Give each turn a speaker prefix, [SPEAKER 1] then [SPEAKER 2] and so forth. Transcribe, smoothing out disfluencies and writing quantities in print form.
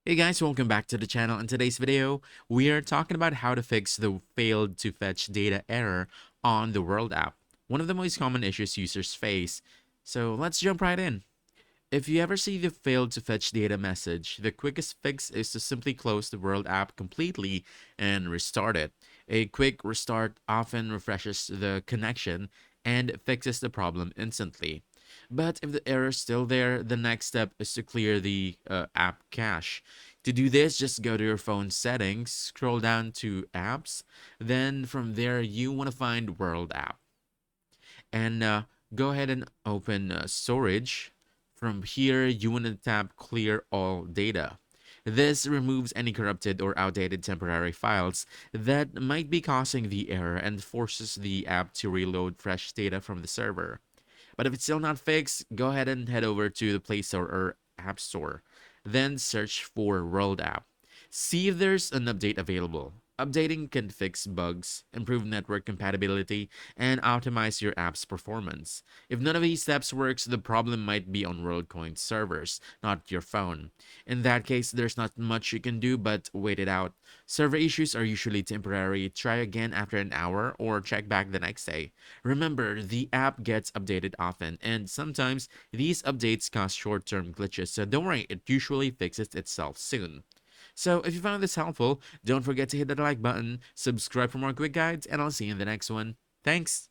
[SPEAKER 1] Hey guys, welcome back to the channel. In today's video, we are talking about how to fix the failed to fetch data error on the World app, one of the most common issues users face. So let's jump right in. If you ever see the failed to fetch data message, the quickest fix is to simply close the World app completely and restart it. A quick restart often refreshes the connection and fixes the problem instantly. But if the error is still there, the next step is to clear the app cache. To do this, just go to your phone settings, scroll down to apps, then from there you want to find World app and go ahead and open storage. From here, you want to tap clear all data. This removes any corrupted or outdated temporary files that might be causing the error and forces the app to reload fresh data from the server. But if it's still not fixed, go ahead and head over to the Play Store or App Store. Then search for World app. See if there's an update available. Updating can fix bugs, improve network compatibility, and optimize your app's performance. If none of these steps works, the problem might be on Worldcoin servers, not your phone. In that case, there's not much you can do but wait it out. Server issues are usually temporary. Try again after an hour or check back the next day. Remember, the app gets updated often, and sometimes these updates cause short-term glitches, so don't worry, it usually fixes itself soon. So if you found this helpful, don't forget to hit that like button, subscribe for more quick guides, and I'll see you in the next one. Thanks!